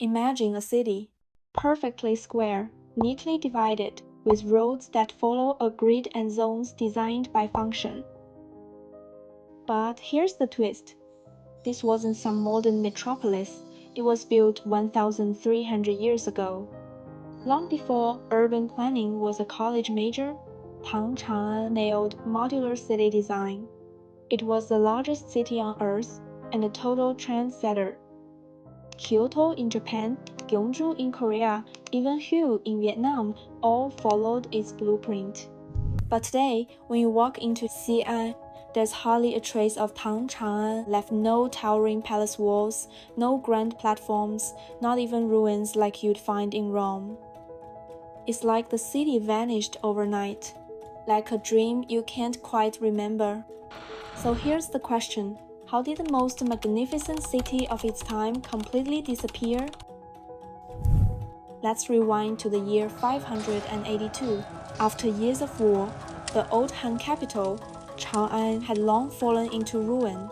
Imagine a city, perfectly square, neatly divided, with roads that follow a grid and zones designed by function. But here's the twist. This wasn't some modern metropolis. It was built 1,300 years ago. Long before urban planning was a college major, Tang Chang'an nailed modular city design. It was the largest city on Earth and a total trendsetter. Kyoto in Japan, Gyeongju in Korea, even Hu in Vietnam all followed its blueprint. But today, when you walk into Xi'an, there's hardly a trace of Tang Chang'an left, no towering palace walls, no grand platforms, not even ruins like you'd find in Rome. It's like the city vanished overnight, like a dream you can't quite remember. So here's the question. How did the most magnificent city of its time completely disappear? Let's rewind to the year 582. After years of war, the old Han capital, Chang'an, had long fallen into ruin.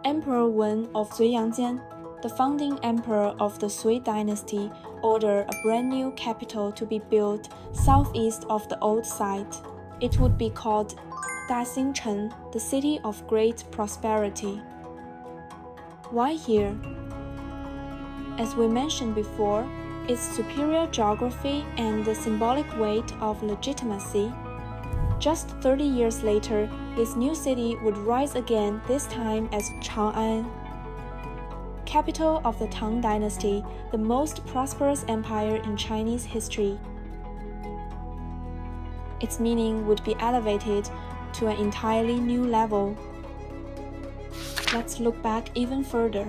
Emperor Wen of Xi'an, the founding emperor of the Sui dynasty, ordered a brand new capital to be built southeast of the old site. It would be called Daxingchen, the city of great prosperity. Why here? As we mentioned before, its superior geography and the symbolic weight of legitimacy. Just 30 years later, this new city would rise again, this time as Chang'an, capital of the Tang Dynasty, the most prosperous empire in Chinese history. Its meaning would be elevated to an entirely new level. Let's look back even further.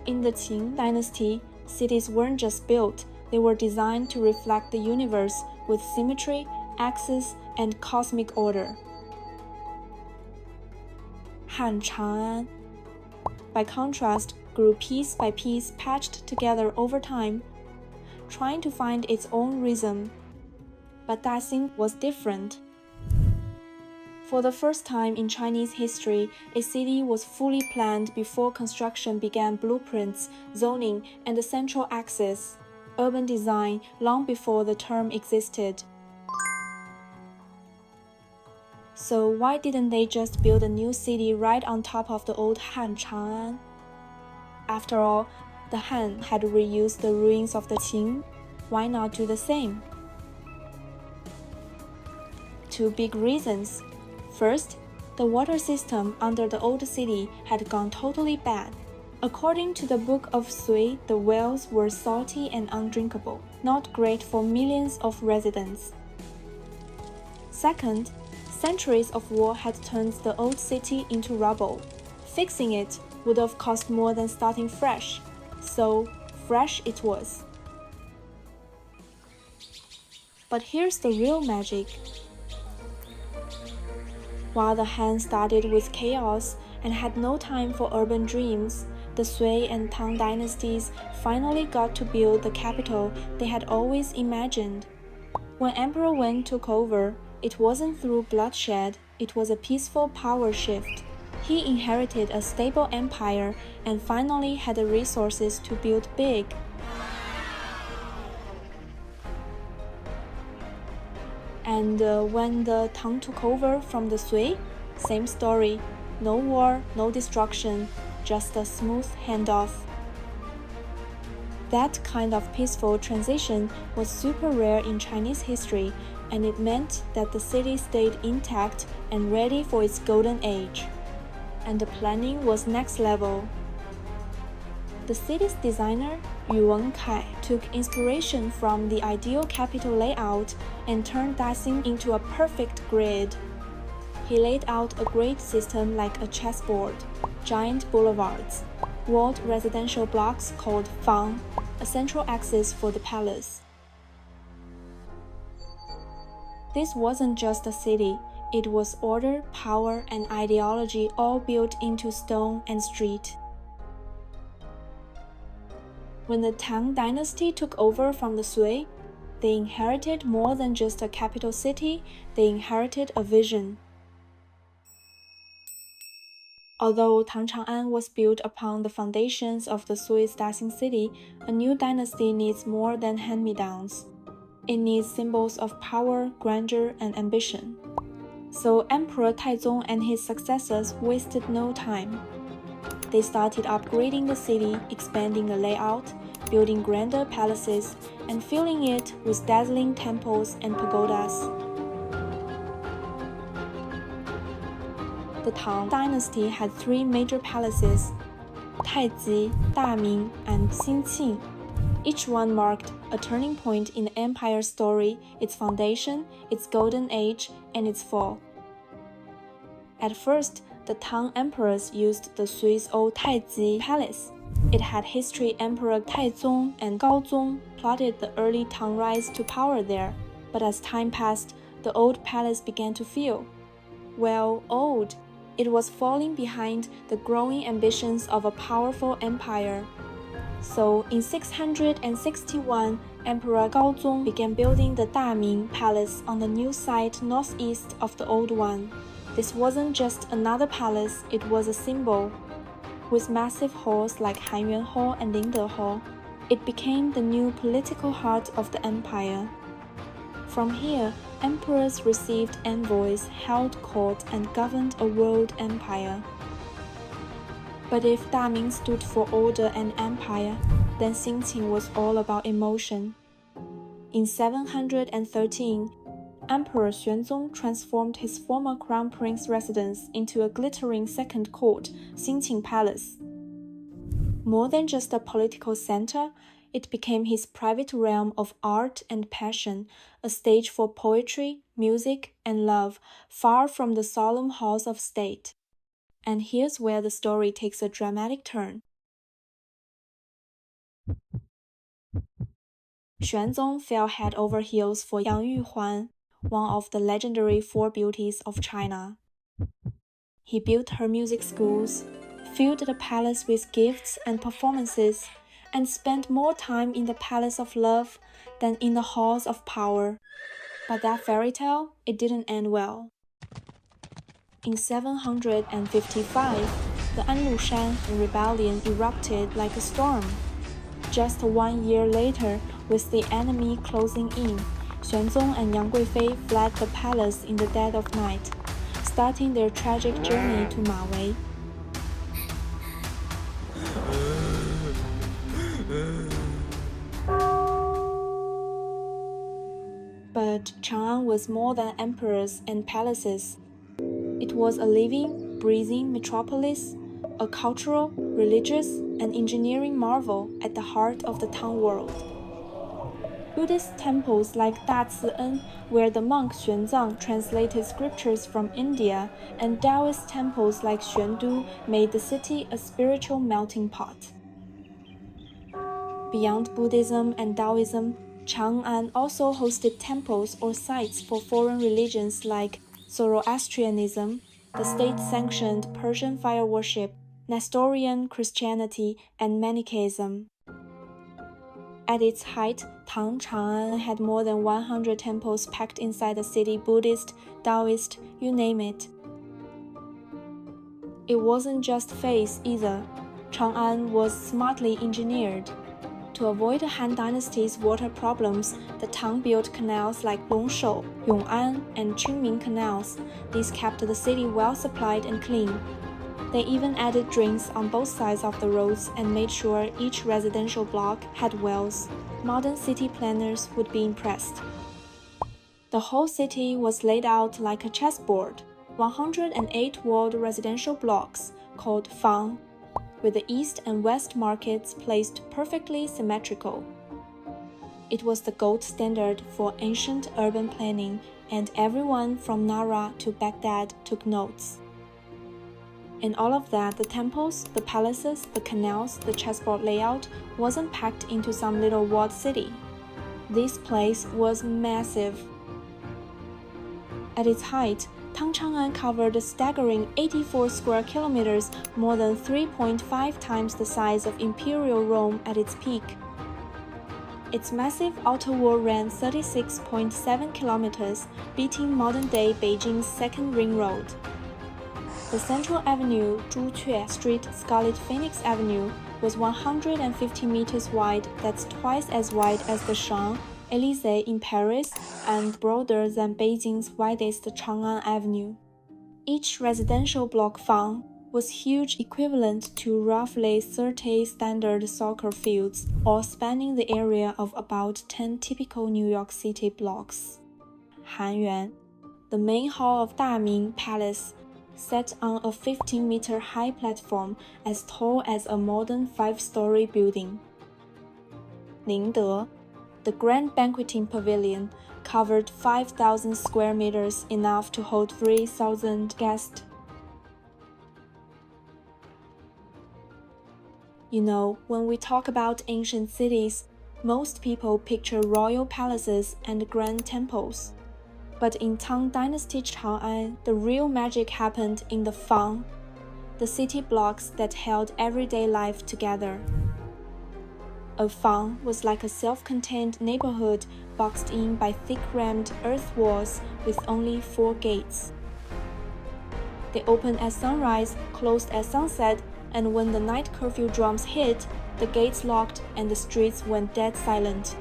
In the Qing Dynasty, cities weren't just built, they were designed to reflect the universe with symmetry, axis, and cosmic order. Han Chang'an, by contrast, grew piece by piece, patched together over time, trying to find its own rhythm. But Daxing was different. For the first time in Chinese history, a city was fully planned before construction began. Blueprints, zoning, and the central axis. Urban design long before the term existed. So why didn't they just build a new city right on top of the old Han Chang'an? After all, the Han had reused the ruins of the Qing. Why not do the same? Two big reasons. First, the water system under the old city had gone totally bad. According to the Book of Sui, the wells were salty and undrinkable, not great for millions of residents. Second, centuries of war had turned the old city into rubble. Fixing it would have cost more than starting fresh, so fresh it was. But here's the real magic. While the Han started with chaos and had no time for urban dreams, the Sui and Tang dynasties finally got to build the capital they had always imagined. When Emperor Wen took over, it wasn't through bloodshed, it was a peaceful power shift. He inherited a stable empire and finally had the resources to build big. And when the Tang took over from the Sui, same story. No war, no destruction, just a smooth handoff. That kind of peaceful transition was super rare in Chinese history, and it meant that the city stayed intact and ready for its golden age. And the planning was next level. The city's designer, 𝐏𝐚𝐫𝐭, took inspiration from the ideal capital layout and turned Daxing into a perfect grid. He laid out a grid system like a chessboard, giant boulevards, walled residential blocks called Fang, a central axis for the palace. This wasn't just a city, it was order, power, and ideology all built into stone and street. When the Tang Dynasty took over from the Sui, they inherited more than just a capital city, they inherited a vision. Although Tang Chang'an was built upon the foundations of the Sui Daxing city, a new dynasty needs more than hand-me-downs. It needs symbols of power, grandeur, and ambition. So Emperor Taizong and his successors wasted no time. They started upgrading the city, expanding the layout, building grander palaces, and filling it with dazzling temples and pagodas. The Tang Dynasty had three major palaces: Taiji, Daming, and Xinqing. Each one marked a turning point in the empire's story, its foundation, its golden age, and its fall. At first, the Tang emperors used the Sui's old Taiji Palace. It had history Emperor Taizong and Gaozong plotted the early Tang rise to power there, but as time passed, the old palace began to feel, well, old. It was falling behind the growing ambitions of a powerful empire. So, in 661, Emperor Gaozong began building the Daming Palace on the new site northeast of the old one. This wasn't just another palace, it was a symbol. With massive halls like Hanyuan Hall and Lingde Hall, it became the new political heart of the empire. From here, emperors received envoys, held court, and governed a world empire. But if Daming stood for order and empire, then Xinqing was all about emotion. In 713, Emperor Xuanzong transformed his former crown prince residence into a glittering second court, Xinqing Palace. More than just a political center, it became his private realm of art and passion, a stage for poetry, music, and love, far from the solemn halls of state. And here's where the story takes a dramatic turn. Xuanzong fell head over heels for Yang Yuhuan, one of the legendary four beauties of China. He built her music schools, filled the palace with gifts and performances, and spent more time in the palace of love than in the halls of power. But that fairy tale, it didn't end well. In 755, the Anlushan rebellion erupted like a storm. Just 1 year later, with the enemy closing in, Xuanzong and Yang Guifei fled the palace in the dead of night, starting their tragic journey to Mawei. But Chang'an was more than emperors and palaces. It was a living, breathing metropolis, a cultural, religious, and engineering marvel at the heart of the Tang world. Buddhist temples like 𝐷 where the monk Xuanzang translated scriptures from India, and Taoist temples like Xuandu made the city a spiritual melting pot. Beyond Buddhism and Taoism, Chang'an also hosted temples or sites for foreign religions like Zoroastrianism, the state-sanctioned Persian fire worship, Nestorian Christianity, and Manichaeism. At its height, Tang Chang'an had more than 100 temples packed inside the city, Buddhist, Taoist, you name it. It wasn't just face either. Chang'an was smartly engineered. To avoid the Han Dynasty's water problems, the Tang built canals like Longshou, Yong'an, and Qingming canals. These kept the city well supplied and clean. They even added drains on both sides of the roads and made sure each residential block had wells. Modern city planners would be impressed. The whole city was laid out like a chessboard, 108 walled residential blocks called Fang, with the east and west markets placed perfectly symmetrical. It was the gold standard for ancient urban planning, and everyone from Nara to Baghdad took notes. In all of that, the temples, the palaces, the canals, the chessboard layout wasn't packed into some little walled city. This place was massive. At its height, Tang Chang'an covered a staggering 84 square kilometers, more than 3.5 times the size of Imperial Rome at its peak. Its massive outer wall ran 36.7 kilometers, beating modern-day Beijing's second ring road. The Central Avenue, Zhuque Street, Scarlet Phoenix Avenue, was 150 meters wide, that's twice as wide as the Champs-Élysées in Paris, and broader than Beijing's widest Chang'an Avenue. Each residential block Fang was huge, equivalent to roughly 30 standard soccer fields, or spanning the area of about 10 typical New York City blocks. Hanyuan, the main hall of Daming Palace, sat on a 15-meter high platform as tall as a modern 5-story building. Ningde, the grand banqueting pavilion, covered 5,000 square meters, enough to hold 3,000 guests. You know, when we talk about ancient cities, most people picture royal palaces and grand temples. But in Tang Dynasty Chang'an, the real magic happened in the Fang, the city blocks that held everyday life together. A Fang was like a self-contained neighborhood boxed in by thick-rammed earth walls with only 4 gates. They opened at sunrise, closed at sunset, and when the night curfew drums hit, the gates locked and the streets went dead silent.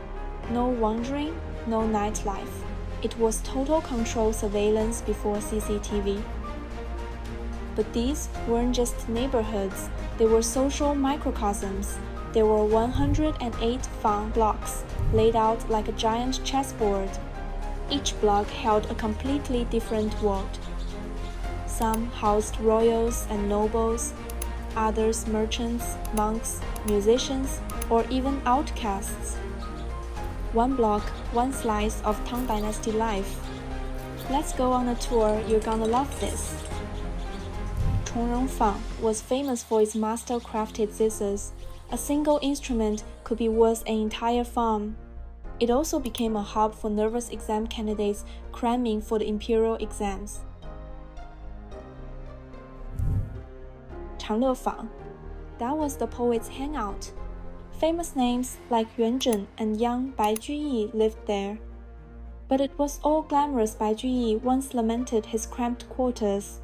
No wandering, no nightlife. It was total control surveillance before CCTV. But these weren't just neighborhoods, they were social microcosms. There were 108 Fang blocks, laid out like a giant chessboard. Each block held a completely different world. Some housed royals and nobles, others merchants, monks, musicians, or even outcasts. One block, one slice of Tang Dynasty life. Let's go on a tour, you're gonna love this. Chongrong Fang was famous for its master-crafted scissors. A single instrument could be worth an entire farm. It also became a hub for nervous exam candidates cramming for the Imperial exams. Changle Fang, that was the poet's hangout. Famous names like Yuan Zhen and young Bai Juyi lived there. But it was all glamorous. Bai Juyi once lamented his cramped quarters.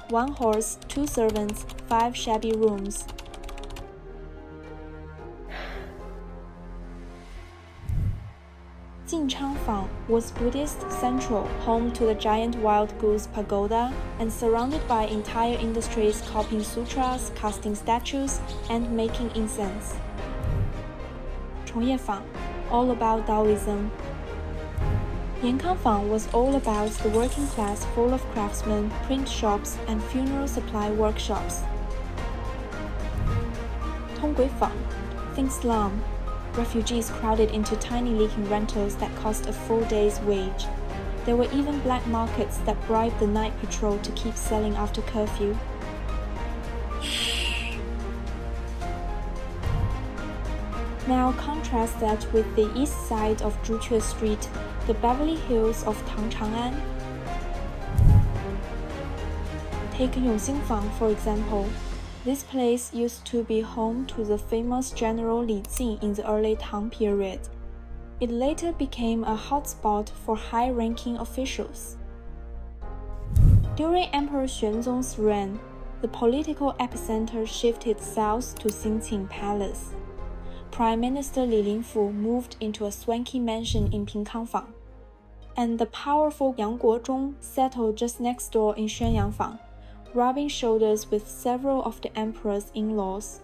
1 horse, 2 servants, 5 shabby rooms. Jinchang Fang was Buddhist central, home to the giant wild goose pagoda, and surrounded by entire industries copying sutras, casting statues, and making incense. Chongye Fang, all about Taoism. Yankang Fang was all about the working class, full of craftsmen, print shops, and funeral supply workshops. Tonggui Fang, think slum. Refugees crowded into tiny leaking rentals that cost a full day's wage. There were even black markets that bribed the night patrol to keep selling after curfew. Now contrast that with the east side of Zhuque Street, the Beverly Hills of Tang Chang'an. Take Yongxing Fang, for example. This place used to be home to the famous General Li Jing in the early Tang period. It later became a hotspot for high-ranking officials. During Emperor Xuanzong's reign, the political epicenter shifted south to Xinqing Palace. Prime Minister Li Lingfu moved into a swanky mansion in Pingkangfang, and the powerful Yang Guozhong settled just next door in Xuanyangfang, rubbing shoulders with several of the emperor's in-laws.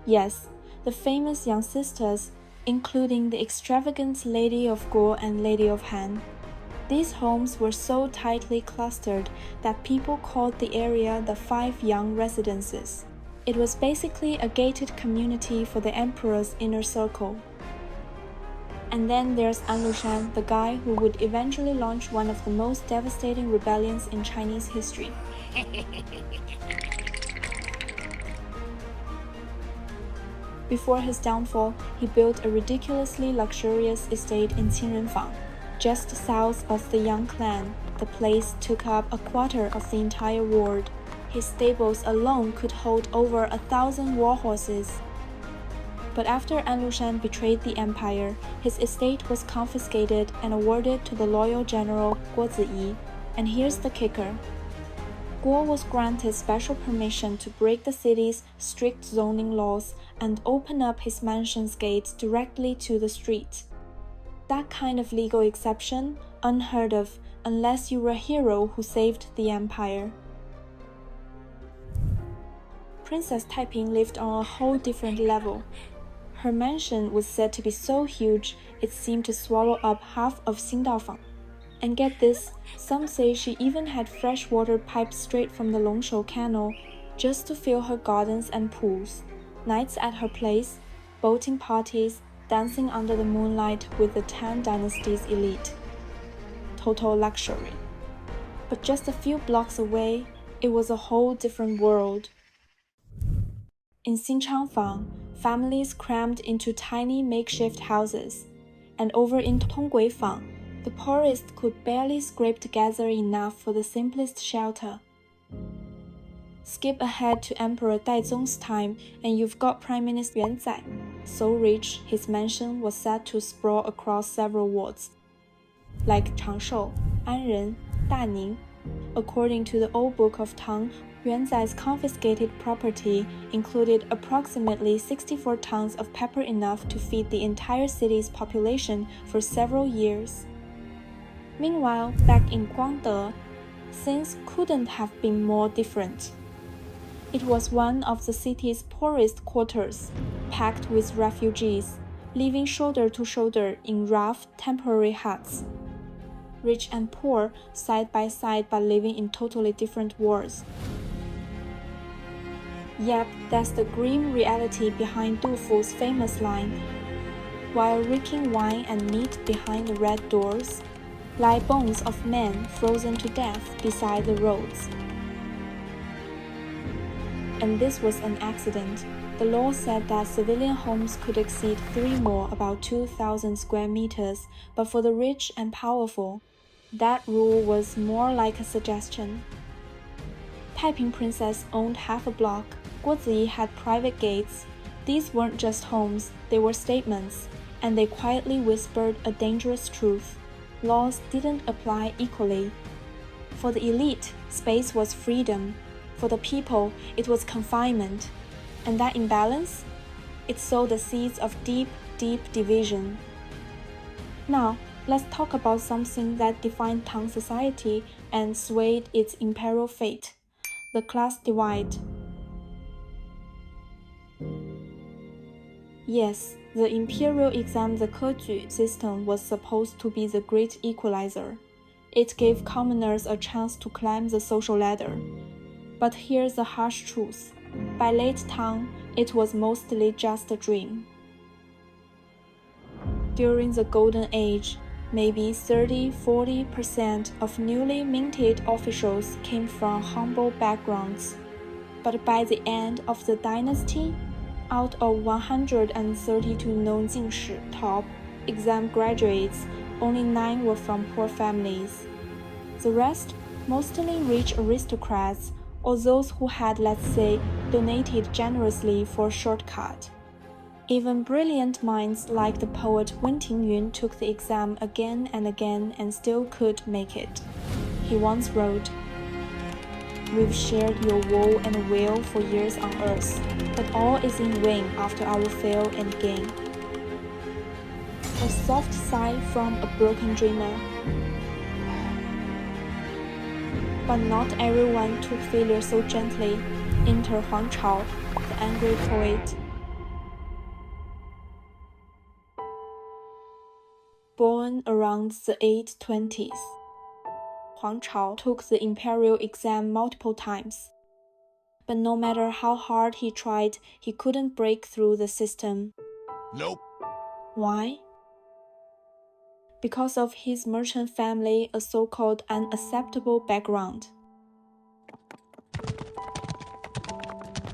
Yes, the famous Yang sisters, including the extravagant Lady of Guo and Lady of Han. These homes were so tightly clustered that people called the area the 5 Yang Residences. It was basically a gated community for the emperor's inner circle. And then there's An Lushan, the guy who would eventually launch one of the most devastating rebellions in Chinese history. Before his downfall, he built a ridiculously luxurious estate in Qinrenfang, just south of the Yang clan. The place took up a quarter of the entire ward. His stables alone could hold over 1,000 war horses. But after An Lushan betrayed the empire, his estate was confiscated and awarded to the loyal general Guo Ziyi. And here's the kicker. Guo was granted special permission to break the city's strict zoning laws and open up his mansion's gates directly to the street. That kind of legal exception, unheard of unless you were a hero who saved the empire. Princess Taiping lived on a whole different level. Her mansion was said to be so huge it seemed to swallow up half of Xingdaofang. And get this, some say she even had fresh water piped straight from the Longshou Canal just to fill her gardens and pools, nights at her place, boating parties, dancing under the moonlight with the Tang Dynasty's elite. Total luxury. But just a few blocks away, it was a whole different world. In Xinchangfang, families crammed into tiny makeshift houses, and over in Tongguifang, the poorest could barely scrape together enough for the simplest shelter. Skip ahead to Emperor Daizong's time and you've got Prime Minister Yuan Zai. So rich, his mansion was said to sprawl across several wards, like Changshou, Anren, Daning. According to the old book of Tang, Yuan Zai's confiscated property included approximately 64 tons of pepper, enough to feed the entire city's population for several years. Meanwhile, back in Guangde, things couldn't have been more different. It was one of the city's poorest quarters, packed with refugees, living shoulder to shoulder in rough, temporary huts. Rich and poor, side by side, but living in totally different worlds. Yep, that's the grim reality behind Du Fu's famous line. While reeking wine and meat behind the red doors, lie bones of men frozen to death beside the roads. And this was an accident. The law said that civilian homes could exceed 3 more, about 2,000 square meters, but for the rich and powerful, that rule was more like a suggestion. Taiping Princess owned half a block. Guo Ziyi had private gates. These weren't just homes, they were statements, and they quietly whispered a dangerous truth. Laws didn't apply equally. For the elite, space was freedom. For the people, it was confinement. And that imbalance? It sowed the seeds of deep, deep division. Now, let's talk about something that defined Tang society and swayed its imperial fate: the class divide. Yes, the imperial exam, the 𝐏𝐚𝐫𝐭 system, was supposed to be the great equalizer. It gave commoners a chance to climb the social ladder. But here's the harsh truth. By late Tang, it was mostly just a dream. During the Golden Age, maybe 30–40% of newly minted officials came from humble backgrounds. But by the end of the dynasty, out of 132 known Jingshi top exam graduates, only 9 were from poor families. The rest, mostly rich aristocrats, or those who had, let's say, donated generously for a shortcut. Even brilliant minds like the poet Wen Tingyun took the exam again and again and still could make it. He once wrote, "We've shared your woe and will for years on earth, but all is in vain after our fail and gain." A soft sigh from a broken dreamer. But not everyone took failure so gently. Enter Huang Chao, the angry poet. Born around the 820s, Huang Chao took the imperial exam multiple times. But no matter how hard he tried, he couldn't break through the system. Nope. Why? Because of his merchant family, a so-called unacceptable background.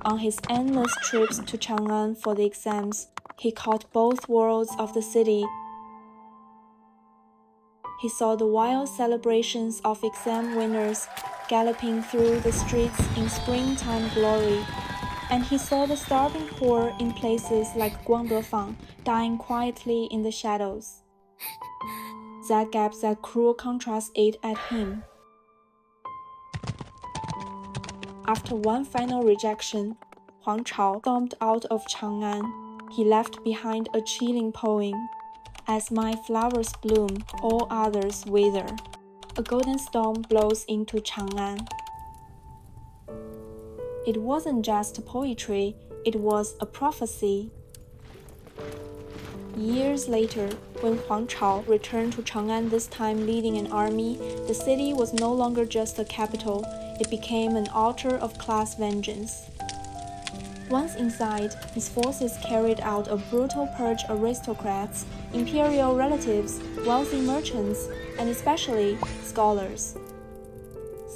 On his endless trips to Chang'an for the exams, he caught both worlds of the city. He saw the wild celebrations of exam winners galloping through the streets in springtime glory, and he saw the starving poor in places like Guangdefang dying quietly in the shadows. That gap, that cruel contrast ate at him. After one final rejection, Huang Chao stormed out of Chang'an. He left behind a chilling poem. As my flowers bloom, all others wither. A golden storm blows into Chang'an. It wasn't just poetry, it was a prophecy. Years later, when Huang Chao returned to Chang'an, this time leading an army, the city was no longer just a capital, it became an altar of class vengeance. Once inside, his forces carried out a brutal purge of aristocrats, imperial relatives, wealthy merchants, and especially scholars.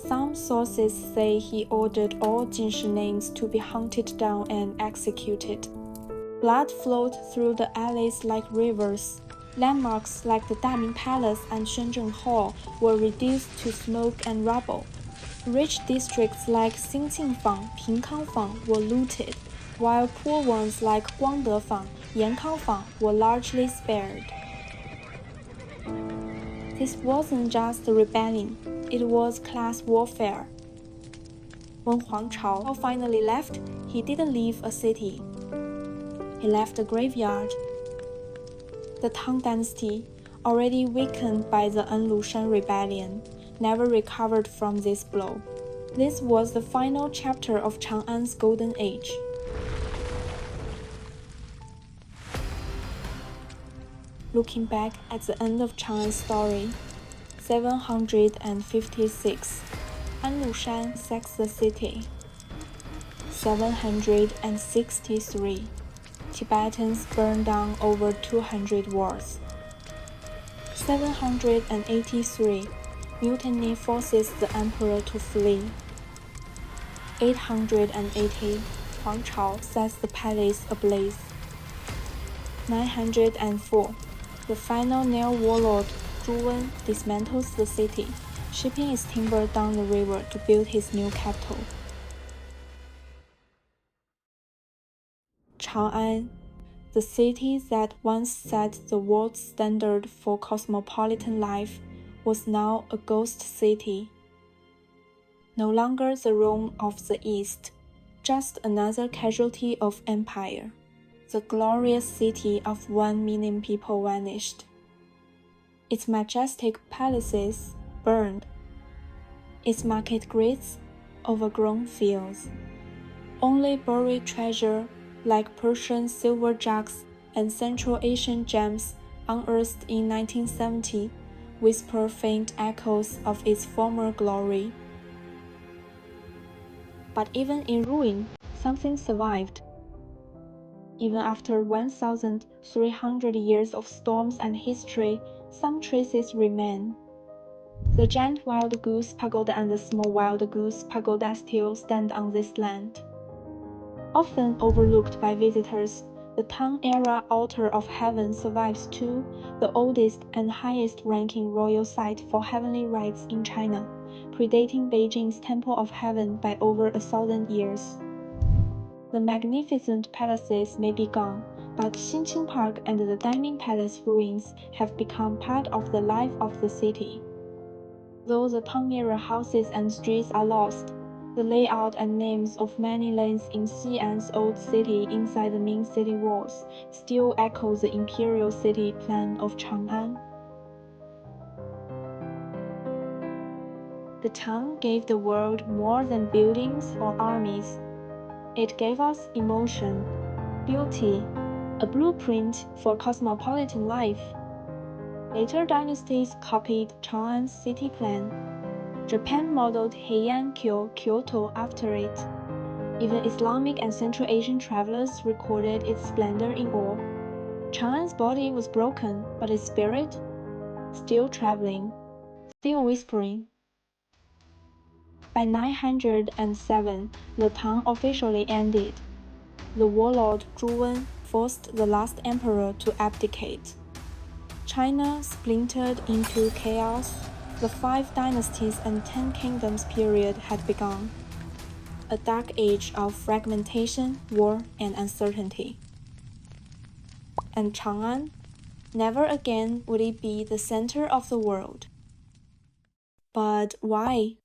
Some sources say he ordered all Jinshi names to be hunted down and executed. Blood flowed through the alleys like rivers. Landmarks like the Daming Palace and Shenzhen Hall were reduced to smoke and rubble. Rich districts like Xinqingfang, Pingkangfang were looted, while poor ones like Guangdefang, Yankangfang were largely spared. This wasn't just a rebellion, it was class warfare. When Huang Chao finally left, he didn't leave a city. He left a graveyard. The Tang Dynasty, already weakened by the Enlushan rebellion, never recovered from this blow. This was the final chapter of Chang'an's golden age. Looking back at the end of Chang'an's story, 756, Enlushan sacks the city. 763, Tibetans burned down over 200 wards. 783, mutiny forces the emperor to flee. 880, Huang Chao sets the palace ablaze. 904, the final Neo warlord Zhu Wen dismantles the city, shipping his timber down the river to build his new capital. Chang'an, the city that once set the world standard for cosmopolitan life, was now a ghost city. No longer the Rome of the East, just another casualty of empire. The glorious city of 1 million people vanished. Its majestic palaces burned. Its market grids, overgrown fields. Only buried treasure like Persian silver jugs and Central Asian gems unearthed in 1970 whisper faint echoes of its former glory. But even in ruin, something survived. Even after 1,300 years of storms and history, some traces remain. The giant wild goose pagoda and the small wild goose pagoda still stand on this land. Often overlooked by visitors, the Tang era altar of heaven survives too, the oldest and highest-ranking royal site for heavenly rites in China, predating Beijing's Temple of Heaven by over 1,000 years. The magnificent palaces may be gone, but Xinqing Park and the Daming Palace ruins have become part of the life of the city. Though the Tang era houses and streets are lost, the layout and names of many lanes in Xi'an's old city inside the Ming city walls still echo the imperial city plan of Chang'an. The Tang gave the world more than buildings or armies. It gave us emotion, beauty, a blueprint for cosmopolitan life. Later dynasties copied Chang'an's city plan. Japan modeled Heian-kyo, Kyoto after it. Even Islamic and Central Asian travelers recorded its splendor in awe. Chang'an's body was broken, but its spirit, still traveling, still whispering. By 907, the Tang officially ended. The warlord Zhu Wen forced the last emperor to abdicate. China splintered into chaos. The 5 dynasties and 10 kingdoms period had begun. A dark age of fragmentation, war, and uncertainty. And Chang'an? Never again would it be the center of the world. But why?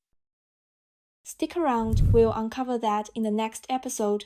Stick around, we'll uncover that in the next episode.